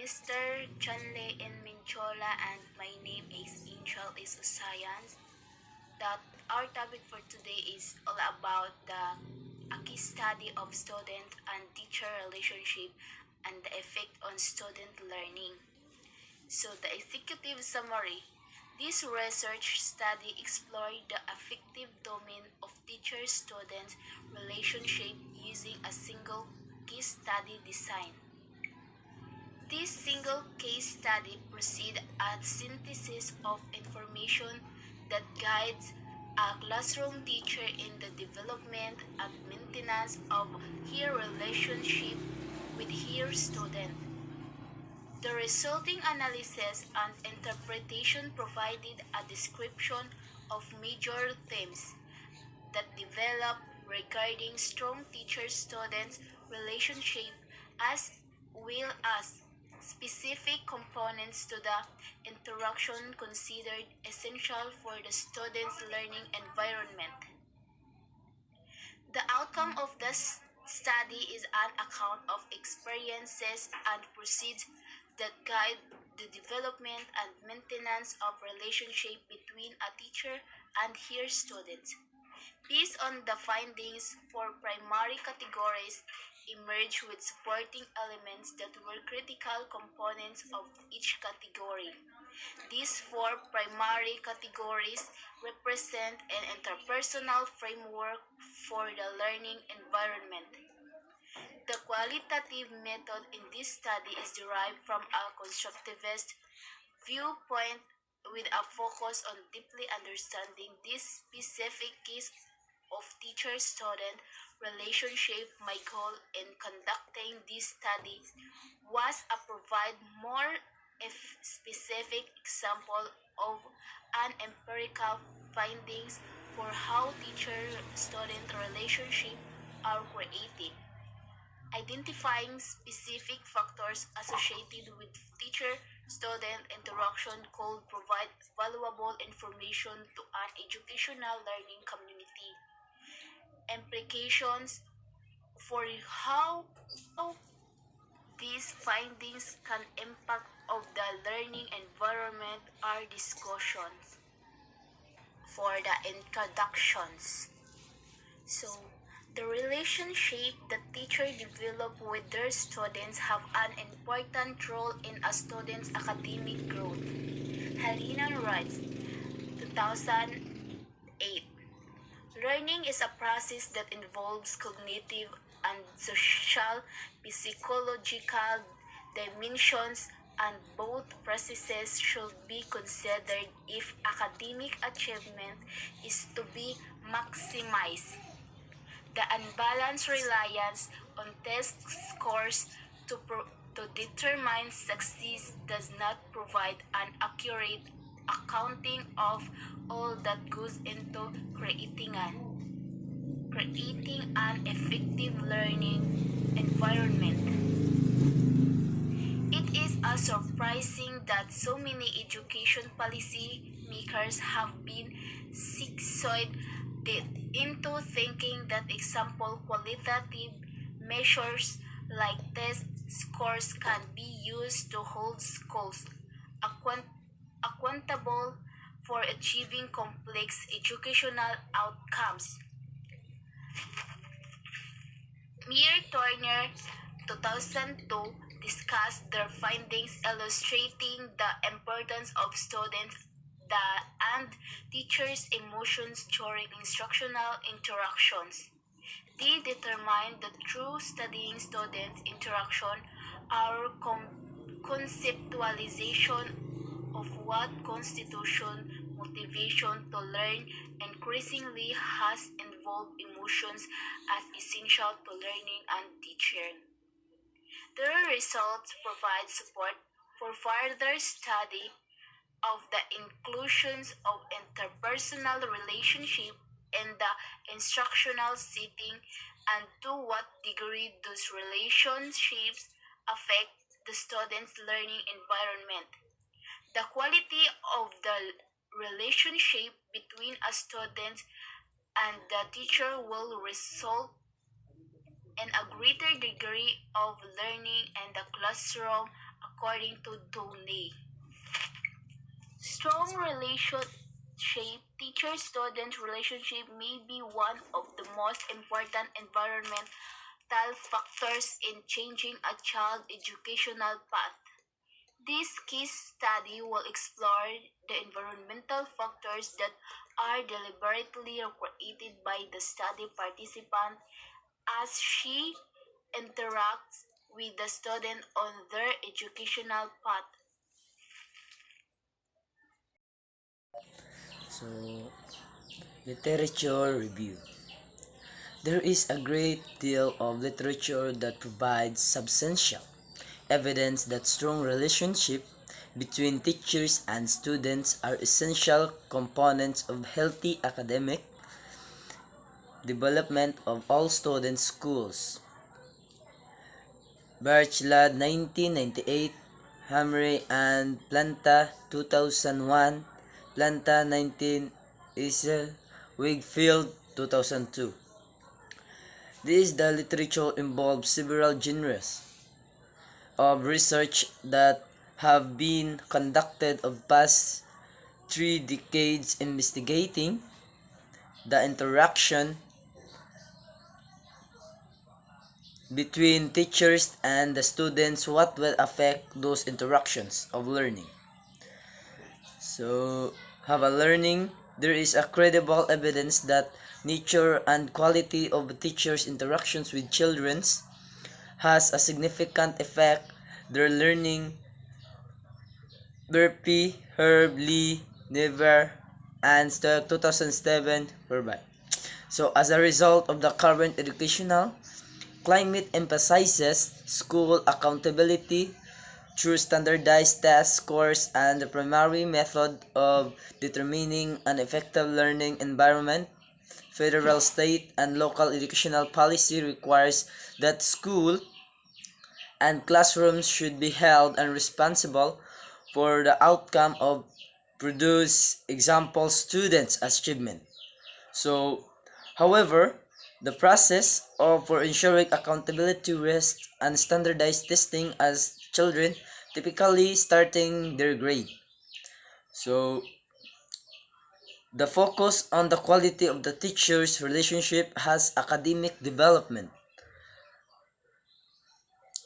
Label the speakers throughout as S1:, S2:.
S1: Mr. Chanle in Minchola, and my name is Angel Isosayans. That our topic for today is all about a case study of student and teacher relationship and the effect on student learning. So the executive summary. This research study explored the affective domain of teacher-student relationship using a single case study design. This single case study proceeds a synthesis of information that guides a classroom teacher in the development and maintenance of her relationship with her student. The resulting analysis and interpretation provided a description of major themes that develop regarding strong teacher-student relationship as well as specific components to the interaction considered essential for the student's learning environment. The outcome of this study is an account of experiences and proceeds that guide the development and maintenance of relationship between a teacher and her students. Based on the findings, four primary categories emerged with supporting elements that were critical components of each category. These four primary categories represent an interpersonal framework for the learning environment. The qualitative method in this study is derived from a constructivist viewpoint with a focus on deeply understanding this specific case of teacher-student relationship. My goal in conducting this study was to provide more specific example of an empirical findings for how teacher-student relationship are created, identifying specific factors associated with teacher-student interaction could provide valuable information to an educational learning community. Implications for how these findings can impact of the learning environment are discussions for the introductions. So, the relationship that teachers develop with their students have an important role in a student's academic growth. Helena writes, 2008. Learning is a process that involves cognitive and social, psychological dimensions, and both processes should be considered if academic achievement is to be maximized. The unbalanced reliance on test scores to determine success does not provide an accurate accounting of all that goes into creating an effective learning environment. It is surprising that so many education policy makers have been succeeded into thinking that example qualitative measures like test scores can be used to hold schools accountable for achieving complex educational outcomes. Meir Turner, 2002, discussed their findings illustrating the importance of students and teachers' emotions during instructional interactions. They determined that through studying students' interaction, our conceptualization of what constitutes motivation to learn increasingly has involved emotions as essential to learning and teaching. Their results provide support for further study of the inclusions of interpersonal relationship in the instructional setting and to what degree those relationships affect the student's learning environment. The quality of the relationship between a student and the teacher will result in a greater degree of learning in the classroom according to Downey. Strong relationship teacher-student relationship may be one of the most important environmental factors in changing a child's educational path. This case study will explore the environmental factors that are deliberately created by the study participant as she interacts with the student on their educational path.
S2: So, literature review. There is a great deal of literature that provides substantial evidence that strong relationships between teachers and students are essential components of healthy academic development of all student schools. Birchlad 1998, Hamre and Planta 2001, Planta 19 Isel, Wigfield 2002. This the literature involves several genres of research that have been conducted of past 3 decades investigating the interaction between teachers and the students, what will affect those interactions of learning. So, have a learning, there is a credible evidence that nature and quality of the teacher's interactions with children has a significant effect their learning. Burpee, Herb, Lee, Never, and Stock 2007 were by. So as a result of the current educational climate emphasizes school accountability through standardized test scores and the primary method of determining an effective learning environment. Federal, state, and local educational policy requires that school and classrooms should be held and responsible for the outcome of produce example students' achievement. So, however, the process of for ensuring accountability rests on standardized testing as children typically starting their grade. So, the focus on the quality of the teacher's relationship has academic development.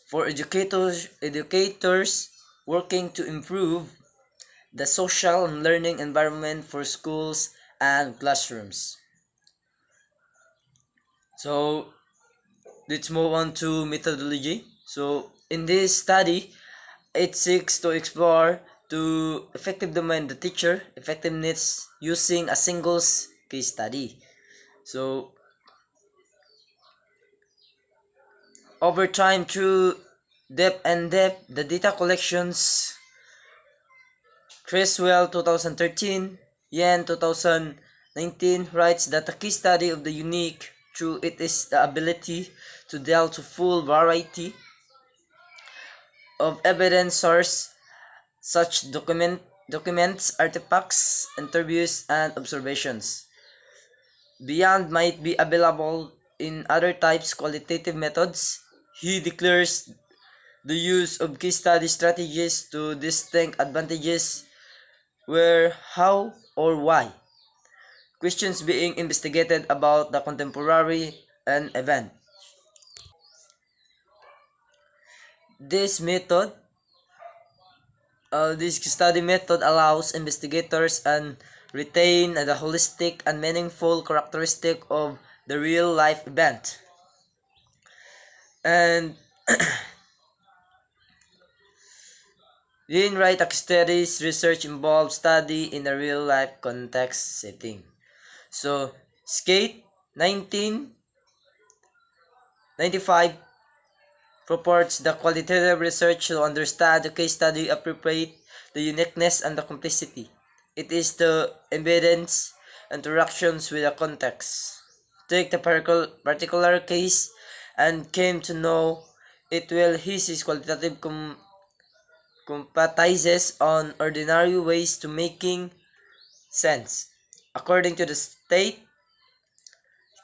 S2: For educators working to improve the social and learning environment for schools and classrooms. So let's move on to methodology. So in this study, it seeks to explore to effective domain the teacher effectiveness using a single case study. So over time through depth, the data collections Criswell 2013, Yen 2019 writes that a key study of the unique through it is the ability to delve to full variety of evidence source such documents, artifacts, interviews, and observations. Beyond might be available in other types qualitative methods. He declares the use of case study strategies to distinct advantages where, how, or why. Questions being investigated about the contemporary an event. This method, this study method allows investigators and retain the holistic and meaningful characteristic of the real life event. And Wainwright studies research involves study in a real life context setting. So, Skate 1995 purports the qualitative research to understand the case study appropriate the uniqueness and the complexity. It is the evidence interactions with the context. Take the particular case and came to know it will his qualitative compatizes on ordinary ways to making sense. According to the state,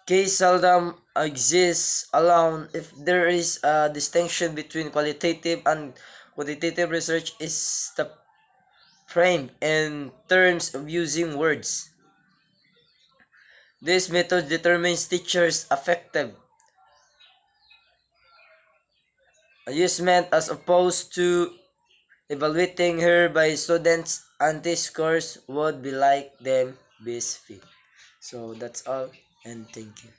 S2: case seldom exists alone if there is a distinction between qualitative and Quantitative research is the framed in terms of using words. This method determines teachers' effective amusement as opposed to evaluating her by students, and this scores would be like them best fit. So that's all, and thank you.